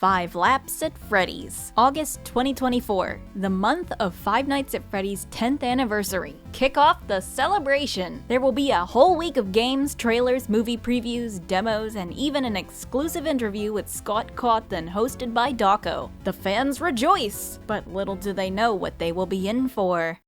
5 Laps at Freddy's. August 2024, the month of Five Nights at Freddy's 10th anniversary. Kick off the celebration! There will be a whole week of games, trailers, movie previews, demos, and even an exclusive interview with Scott Cawthon hosted by Dawko. The fans rejoice! But little do they know what they will be in for.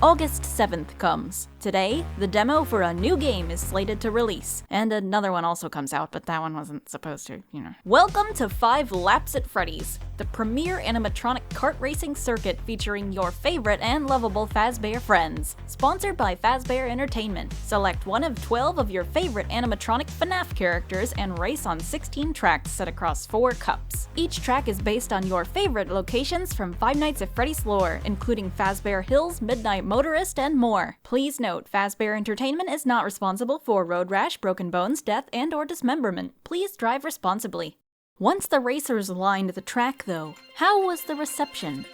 August 7th comes. Today, the demo for a new game is slated to release. And another one also comes out, but that one wasn't supposed to, Welcome to 5 Laps at Freddy's, the premier animatronic kart racing circuit featuring your favorite and lovable Fazbear friends. Sponsored by Fazbear Entertainment. Select one of 12 of your favorite animatronic FNAF characters and race on 16 tracks set across 4 cups. Each track is based on your favorite locations from Five Nights at Freddy's lore, including Fazbear Hills, Midnight Motorist, and more. Please note, Fazbear Entertainment is not responsible for road rash, broken bones, death, and/or dismemberment. Please drive responsibly. Once the racers lined the track, though, how was the reception?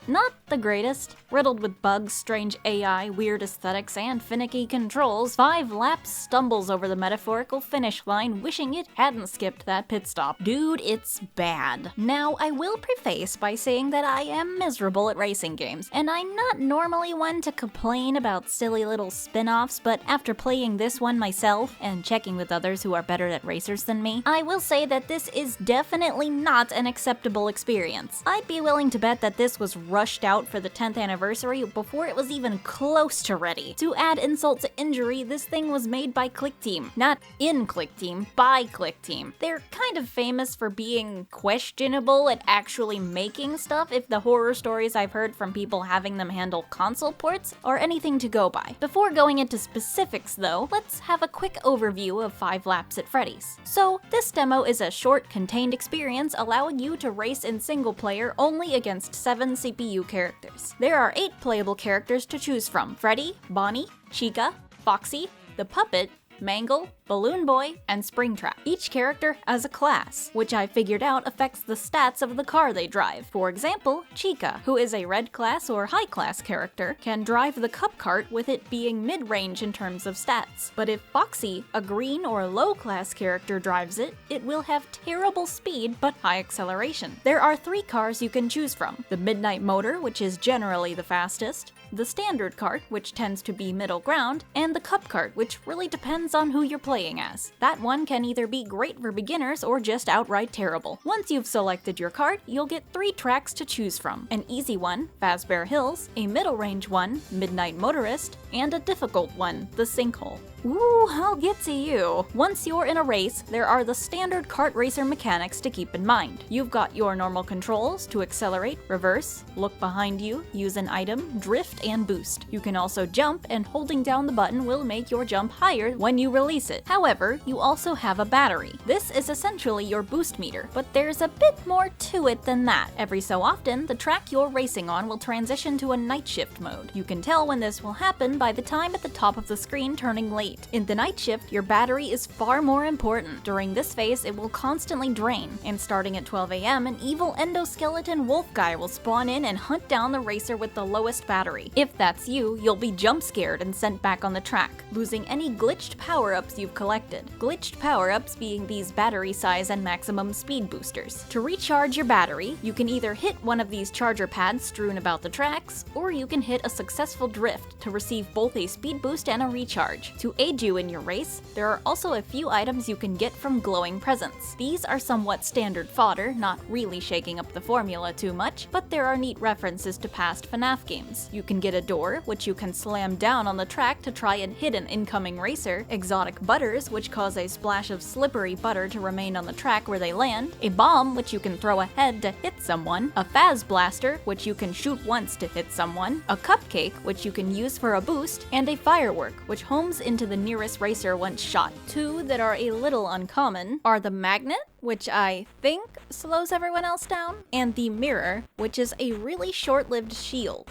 Not the greatest. Riddled with bugs, strange AI, weird aesthetics, and finicky controls, 5 Laps stumbles over the metaphorical finish line wishing it hadn't skipped that pit stop. Dude, it's bad. Now, I will preface by saying that I am miserable at racing games, and I'm not normally one to complain about silly little spin-offs, but after playing this one myself, and checking with others who are better at racers than me, I will say that this is definitely not an acceptable experience. I'd be willing to bet that this was rushed out for the 10th anniversary before it was even close to ready. To add insult to injury, this thing was made by ClickTeam. Not in ClickTeam, by ClickTeam. They're kind of famous for being questionable at actually making stuff if the horror stories I've heard from people having them handle console ports are anything to go by. Before going into specifics though, let's have a quick overview of 5 Laps at Freddy's. So, this demo is a short, contained experience allowing you to race in single player only against 7 CPU characters. There are 8 playable characters to choose from: Freddy, Bonnie, Chica, Foxy, the Puppet, Mangle, Balloon Boy, and Springtrap. Each character as a class, which I figured out affects the stats of the car they drive. For example, Chica, who is a red class or high class character, can drive the cup cart with it being mid-range in terms of stats. But if Foxy, a green or low class character, drives it, it will have terrible speed but high acceleration. There are 3 cars you can choose from: the Midnight Motor, which is generally the fastest, the Standard Cart, which tends to be middle ground, and the Cup Cart, which really depends on who you're playing as. That one can either be great for beginners or just outright terrible. Once you've selected your cart, you'll get 3 tracks to choose from: an easy one, Fazbear Hills, a middle range one, Midnight Motorist, and a difficult one, the Sinkhole. Ooh, I'll get to you. Once you're in a race, there are the standard kart racer mechanics to keep in mind. You've got your normal controls to accelerate, reverse, look behind you, use an item, drift, and boost. You can also jump, and holding down the button will make your jump higher when you release it. However, you also have a battery. This is essentially your boost meter, but there's a bit more to it than that. Every so often, the track you're racing on will transition to a night shift mode. You can tell when this will happen by the time at the top of the screen turning late. In the night shift, your battery is far more important. During this phase, it will constantly drain, and starting at 12 AM, an evil endoskeleton wolf guy will spawn in and hunt down the racer with the lowest battery. If that's you, you'll be jump scared and sent back on the track, losing any glitched power-ups you've collected. Glitched power-ups being these battery size and maximum speed boosters. To recharge your battery, you can either hit one of these charger pads strewn about the tracks, or you can hit a successful drift to receive both a speed boost and a recharge. To aid you in your race, there are also a few items you can get from glowing presents. These are somewhat standard fodder, not really shaking up the formula too much, but there are neat references to past FNAF games. You can can get a door, which you can slam down on the track to try and hit an incoming racer, exotic butters, which cause a splash of slippery butter to remain on the track where they land, a bomb, which you can throw ahead to hit someone, a Faz Blaster, which you can shoot once to hit someone, a Cupcake, which you can use for a boost, and a Firework, which homes into the nearest racer once shot. Two that are a little uncommon are the Magnet, which I think slows everyone else down, and the Mirror, which is a really short-lived shield.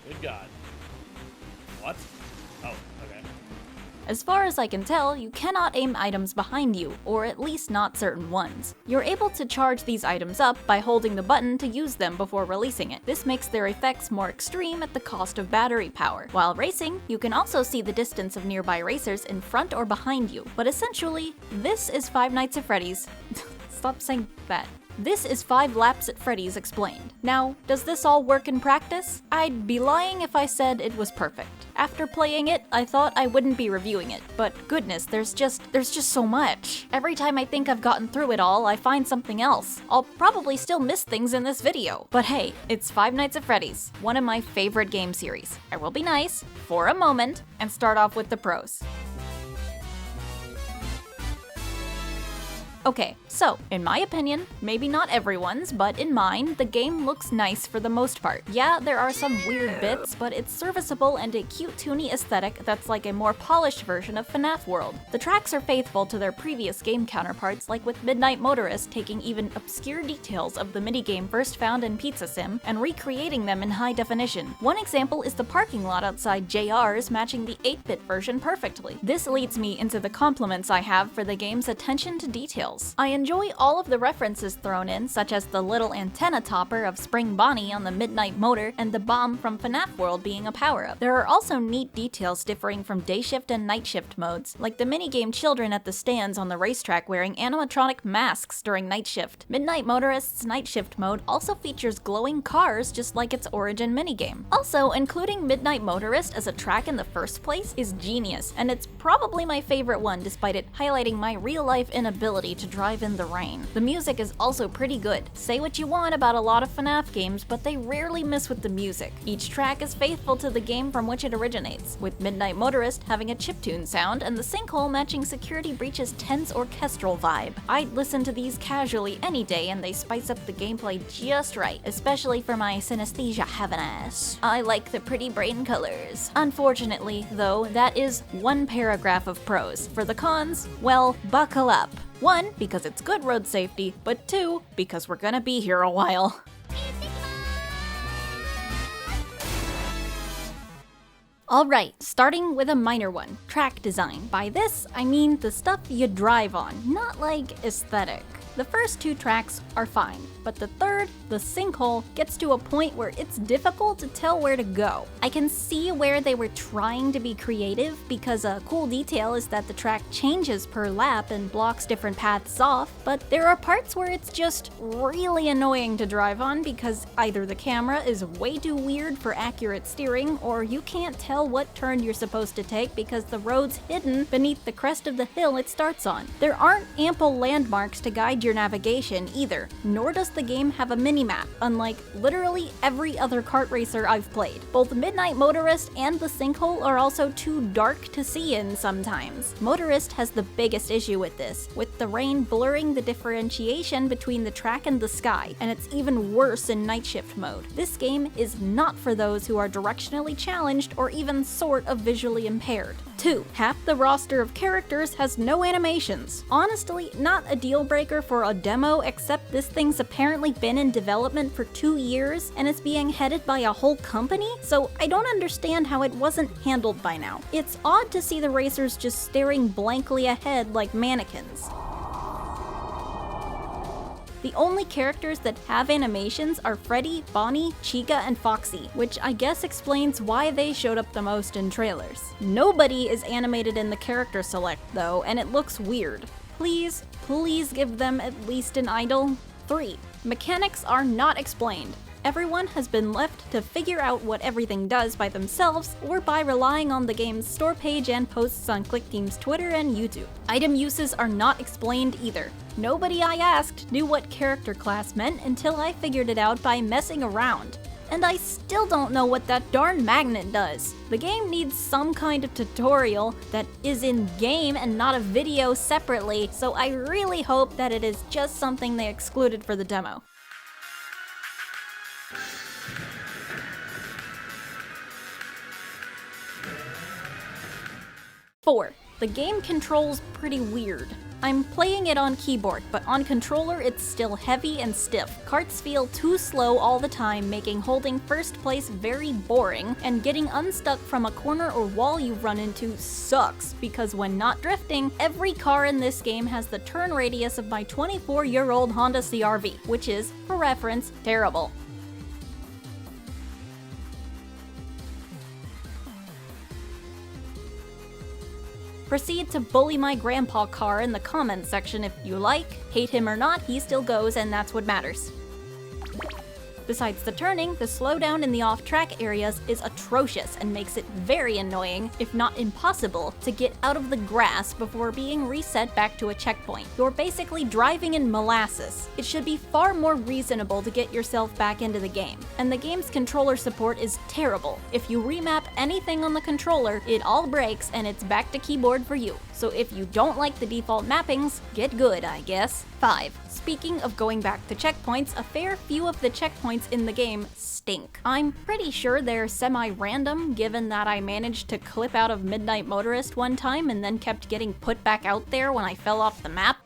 Good God. What? Oh, okay. As far as I can tell, you cannot aim items behind you, or at least not certain ones. You're able to charge these items up by holding the button to use them before releasing it. This makes their effects more extreme at the cost of battery power. While racing, you can also see the distance of nearby racers in front or behind you. But essentially, this is Five Nights at Freddy's. Stop saying that. This is 5 Laps at Freddy's explained. Now, does this all work in practice? I'd be lying if I said it was perfect. After playing it, I thought I wouldn't be reviewing it, but goodness, there's just so much. Every time I think I've gotten through it all, I find something else. I'll probably still miss things in this video. But hey, it's Five Nights at Freddy's, one of my favorite game series. I will be nice, for a moment, and start off with the pros. Okay, so, in my opinion, maybe not everyone's, but in mine, the game looks nice for the most part. Yeah, there are some weird bits, but it's serviceable and a cute toony aesthetic that's like a more polished version of FNAF World. The tracks are faithful to their previous game counterparts, like with Midnight Motorist taking even obscure details of the minigame first found in Pizza Sim and recreating them in high definition. One example is the parking lot outside JR's matching the 8-bit version perfectly. This leads me into the compliments I have for the game's attention to detail. I enjoy all of the references thrown in, such as the little antenna topper of Spring Bonnie on the Midnight Motor and the bomb from FNAF World being a power-up. There are also neat details differing from day shift and night shift modes, like the minigame children at the stands on the racetrack wearing animatronic masks during night shift. Midnight Motorist's night shift mode also features glowing cars just like its origin minigame. Also, including Midnight Motorist as a track in the first place is genius, and it's probably my favorite one despite it highlighting my real-life inability to drive in the rain. The music is also pretty good. Say what you want about a lot of FNAF games, but they rarely miss with the music. Each track is faithful to the game from which it originates, with Midnight Motorist having a chiptune sound and the Sinkhole matching Security Breach's tense orchestral vibe. I'd listen to these casually any day and they spice up the gameplay just right, especially for my synesthesia heaven ass. I like the pretty brain colors. Unfortunately, though, that is one paragraph of prose. For the cons, well, buckle up. 1, because it's good road safety, but 2, because we're gonna be here a while. Alright, starting with a minor one, track design. By this, I mean the stuff you drive on, not like aesthetic. The first 2 tracks are fine, but the third, the Sinkhole, gets to a point where it's difficult to tell where to go. I can see where they were trying to be creative because a cool detail is that the track changes per lap and blocks different paths off, but there are parts where it's just really annoying to drive on because either the camera is way too weird for accurate steering or you can't tell what turn you're supposed to take because the road's hidden beneath the crest of the hill it starts on. There aren't ample landmarks to guide your navigation either, nor does the game have a minimap, unlike literally every other kart racer I've played. Both Midnight Motorist and the Sinkhole are also too dark to see in sometimes. Motorist has the biggest issue with this, with the rain blurring the differentiation between the track and the sky, and it's even worse in night shift mode. This game is not for those who are directionally challenged or even sort of visually impaired. 2. Half the roster of characters has no animations. Honestly, not a deal breaker for a demo, except this thing's apparently been in development for 2 years and it's being headed by a whole company, so I don't understand how it wasn't handled by now. It's odd to see the racers just staring blankly ahead like mannequins. The only characters that have animations are Freddy, Bonnie, Chica, and Foxy, which I guess explains why they showed up the most in trailers. Nobody is animated in the character select though, and it looks weird. Please give them at least an idol. 3. Mechanics are not explained. Everyone has been left to figure out what everything does by themselves or by relying on the game's store page and posts on ClickTeam's Twitter and YouTube. Item uses are not explained either. Nobody I asked knew what character class meant until I figured it out by messing around. And I still don't know what that darn magnet does. The game needs some kind of tutorial that is in-game and not a video separately, so I really hope that it is just something they excluded for the demo. Four, the game controls pretty weird. I'm playing it on keyboard, but on controller it's still heavy and stiff. Carts feel too slow all the time, making holding first place very boring, and getting unstuck from a corner or wall you run into sucks, because when not drifting, every car in this game has the turn radius of my 24-year-old Honda CR-V, which is, for reference, terrible. Proceed to bully my grandpa Karl in the comments section if you like. Hate him or not, he still goes, and that's what matters. Besides the turning, the slowdown in the off-track areas is atrocious and makes it very annoying, if not impossible, to get out of the grass before being reset back to a checkpoint. You're basically driving in molasses. It should be far more reasonable to get yourself back into the game. And the game's controller support is terrible. If you remap anything on the controller, it all breaks and it's back to keyboard for you. So if you don't like the default mappings, get good, I guess. 5. Speaking of going back to checkpoints, a fair few of the checkpoints in the game stink. I'm pretty sure they're semi-random, given that I managed to clip out of Midnight Motorist one time and then kept getting put back out there when I fell off the map.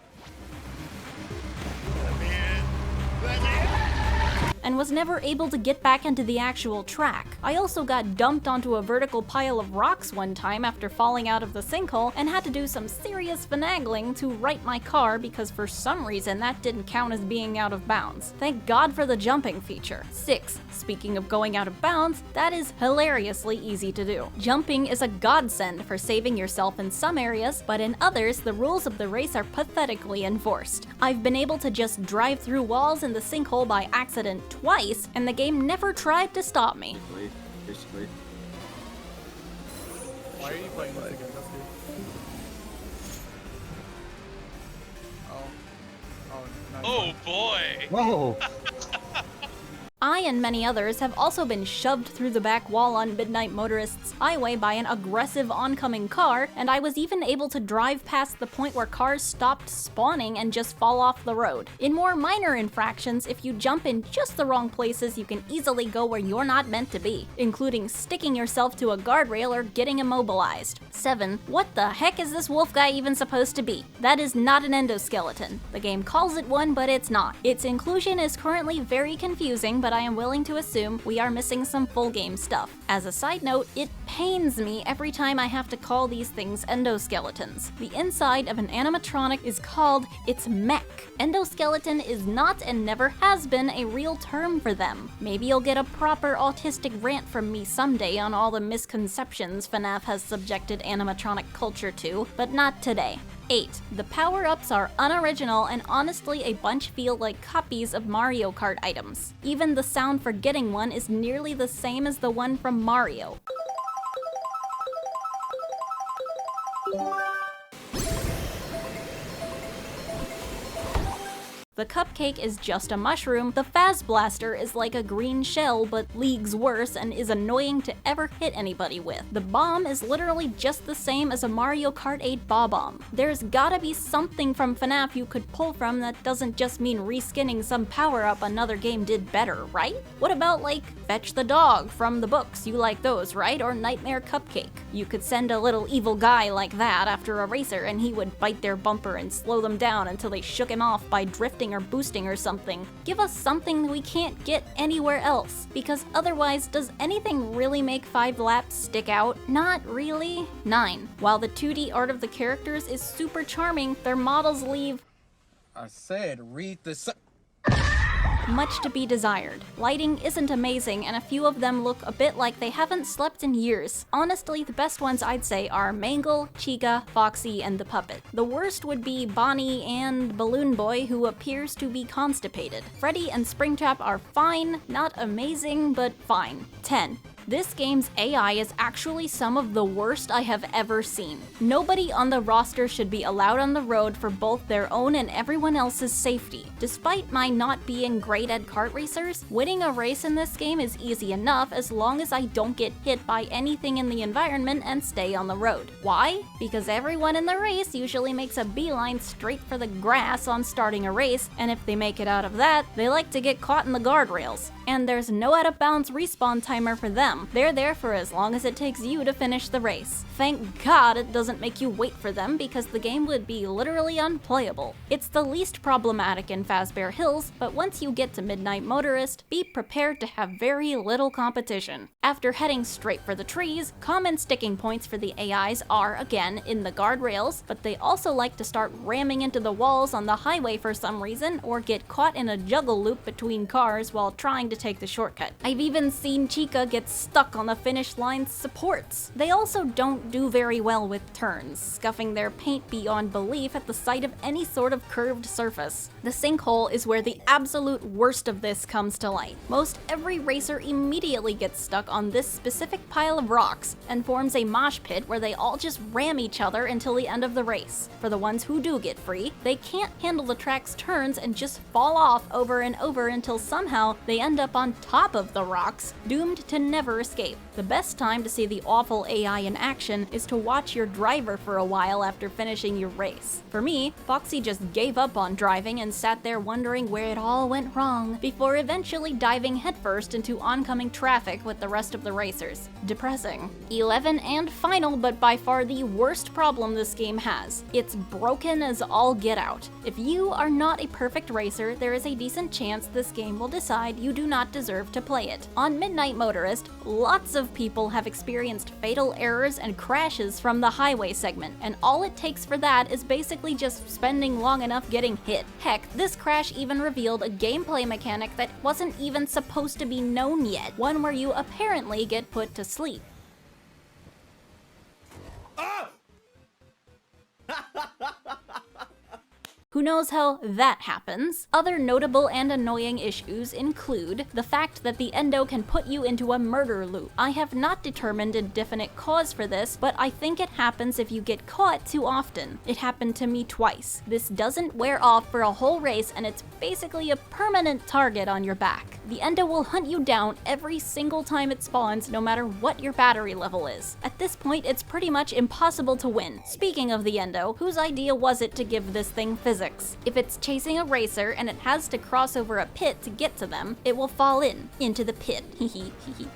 And was never able to get back into the actual track. I also got dumped onto a vertical pile of rocks one time after falling out of the sinkhole and had to do some serious finagling to right my car because for some reason that didn't count as being out of bounds. Thank God for the jumping feature. 6. Speaking of going out of bounds, that is hilariously easy to do. Jumping is a godsend for saving yourself in some areas, but in others, the rules of the race are pathetically enforced. I've been able to just drive through walls in the sinkhole by accident twice, and the game never tried to stop me. Basically. Why are you playing this again? That's good. Oh boy! Whoa! I and many others have also been shoved through the back wall on Midnight Motorist's highway by an aggressive oncoming car, and I was even able to drive past the point where cars stopped spawning and just fall off the road. In more minor infractions, if you jump in just the wrong places, you can easily go where you're not meant to be, including sticking yourself to a guardrail or getting immobilized. 7. What the heck is this wolf guy even supposed to be? That is not an endoskeleton. The game calls it one, but it's not. Its inclusion is currently very confusing, but I am willing to assume we are missing some full game stuff. As a side note, it pains me every time I have to call these things endoskeletons. The inside of an animatronic is called its mech. Endoskeleton is not and never has been a real term for them. Maybe you'll get a proper autistic rant from me someday on all the misconceptions FNAF has subjected animatronic culture to, but not today. 8. The power-ups are unoriginal and honestly a bunch feel like copies of Mario Kart items. Even the sound for getting one is nearly the same as the one from Mario. The cupcake is just a mushroom, the Faz Blaster is like a green shell but leagues worse and is annoying to ever hit anybody with. The bomb is literally just the same as a Mario Kart 8 Bob-omb. There's gotta be something from FNAF you could pull from that doesn't just mean reskinning some power-up another game did better, right? What about like Fetch the Dog from the books? You like those, right? Or Nightmare Cupcake. You could send a little evil guy like that after a racer and he would bite their bumper and slow them down until they shook him off by drifting or boosting or something. Give us something we can't get anywhere else, because otherwise, does anything really make 5 laps stick out? Not really. 9. While the 2D art of the characters is super charming, their models leave I said read the much to be desired. Lighting isn't amazing, and a few of them look a bit like they haven't slept in years. Honestly, the best ones I'd say are Mangle, Chica, Foxy, and the puppet. The worst would be Bonnie and Balloon Boy, who appears to be constipated. Freddy and Springtrap are fine, not amazing, but fine. 10. This game's AI is actually some of the worst I have ever seen. Nobody on the roster should be allowed on the road for both their own and everyone else's safety. Despite my not being great at kart racers, winning a race in this game is easy enough as long as I don't get hit by anything in the environment and stay on the road. Why? Because everyone in the race usually makes a beeline straight for the grass on starting a race, and if they make it out of that, they like to get caught in the guardrails. And there's no out of bounds respawn timer for them. They're there for as long as it takes you to finish the race. Thank God it doesn't make you wait for them because the game would be literally unplayable. It's the least problematic in Fazbear Hills, but once you get to Midnight Motorist, be prepared to have very little competition. After heading straight for the trees, common sticking points for the AIs are, again, in the guardrails, but they also like to start ramming into the walls on the highway for some reason, or get caught in a juggle loop between cars while trying to take the shortcut. I've even seen Chica get stuck on the finish line's supports. They also don't do very well with turns, scuffing their paint beyond belief at the sight of any sort of curved surface. The sinkhole is where the absolute worst of this comes to light. Most every racer immediately gets stuck on this specific pile of rocks and forms a mosh pit where they all just ram each other until the end of the race. For the ones who do get free, they can't handle the track's turns and just fall off over and over until somehow they end up on top of the rocks, doomed to never escape. The best time to see the awful AI in action is to watch your driver for a while after finishing your race. For me, Foxy just gave up on driving and sat there wondering where it all went wrong, before eventually diving headfirst into oncoming traffic with the rest of the racers. Depressing. 11 and final, but by far the worst problem this game has. It's broken as all get out. If you are not a perfect racer, there is a decent chance this game will decide you do not deserve to play it. On Midnight Motorist, lots of people have experienced fatal errors and crashes from the highway segment, and all it takes for that is basically just spending long enough getting hit. Heck, this crash even revealed a gameplay mechanic that wasn't even supposed to be known yet, one where you apparently get put to sleep. Who knows how that happens? Other notable and annoying issues include the fact that the endo can put you into a murder loop. I have not determined a definite cause for this, but I think it happens if you get caught too often. It happened to me twice. This doesn't wear off for a whole race, and it's basically a permanent target on your back. The endo will hunt you down every single time it spawns, no matter what your battery level is. At this point, it's pretty much impossible to win. Speaking of the endo, whose idea was it to give this thing physics? If it's chasing a racer and it has to cross over a pit to get to them, it will fall into the pit.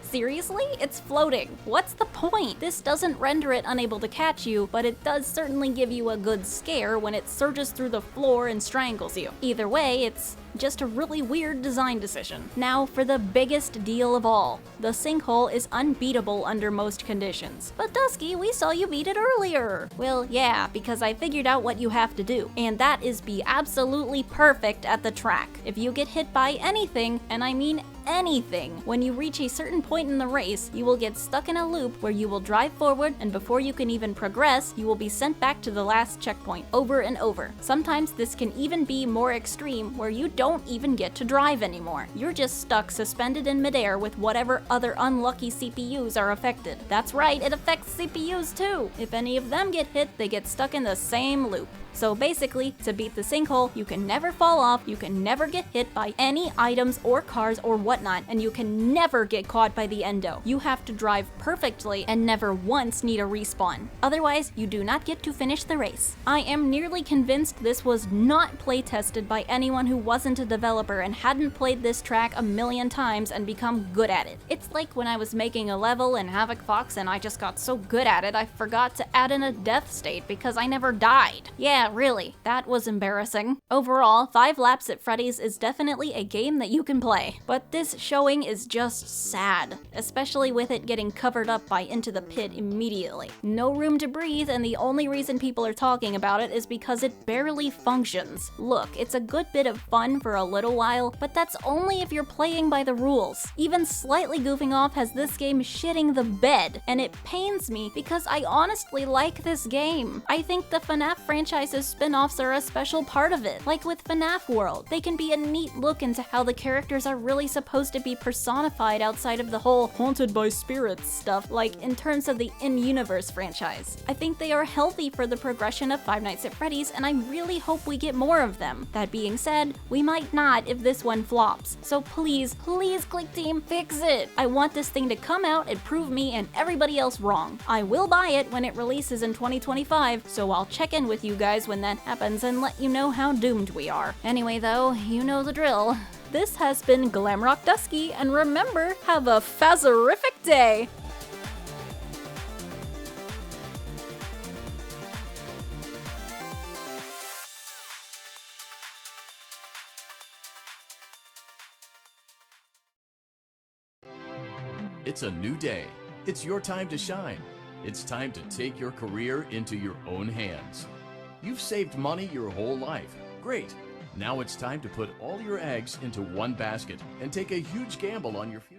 Seriously? It's floating. What's the point? This doesn't render it unable to catch you, but it does certainly give you a good scare when it surges through the floor and strangles you. Either way, it's just a really weird design decision. Now for the biggest deal of all. The sinkhole is unbeatable under most conditions. But Dusky, we saw you beat it earlier! Well, yeah, because I figured out what you have to do, and that is be absolutely perfect at the track. If you get hit by anything, and I mean anything, when you reach a certain point in the race, you will get stuck in a loop where you will drive forward, and before you can even progress, you will be sent back to the last checkpoint over and over. Sometimes this can even be more extreme, where you don't even get to drive anymore. You're just stuck suspended in midair with whatever other unlucky CPUs are affected. That's right, it affects CPUs too. If any of them get hit, they get stuck in the same loop. So basically, to beat the sinkhole, you can never fall off, you can never get hit by any items or cars or whatnot, and you can never get caught by the endo. You have to drive perfectly and never once need a respawn. Otherwise, you do not get to finish the race. I am nearly convinced this was not playtested by anyone who wasn't a developer and hadn't played this track a million times and become good at it. It's like when I was making a level in Havoc Fox and I just got so good at it I forgot to add in a death state because I never died. Yeah, really, that was embarrassing. Overall, 5 Laps at Freddy's is definitely a game that you can play, but this showing is just sad, especially with it getting covered up by Into the Pit immediately. No room to breathe, and the only reason people are talking about it is because it barely functions. Look, it's a good bit of fun for a little while, but that's only if you're playing by the rules. Even slightly goofing off has this game shitting the bed, and it pains me because I honestly like this game. I think the FNAF franchise franchise's spin-offs are a special part of it. Like with FNAF World, they can be a neat look into how the characters are really supposed to be personified outside of the whole haunted by spirits stuff, like in terms of the in-universe franchise. I think they are healthy for the progression of Five Nights at Freddy's, and I really hope we get more of them. That being said, we might not if this one flops. So please, please Click Team, fix it! I want this thing to come out and prove me and everybody else wrong. I will buy it when it releases in 2025, so I'll check in with you guys when that happens and let you know how doomed we are. Anyway though, you know the drill. This has been Glamrock Dusky, and remember, have a phaserific day! It's a new day. It's your time to shine. It's time to take your career into your own hands. You've saved money your whole life. Great. Now it's time to put all your eggs into one basket and take a huge gamble on your future.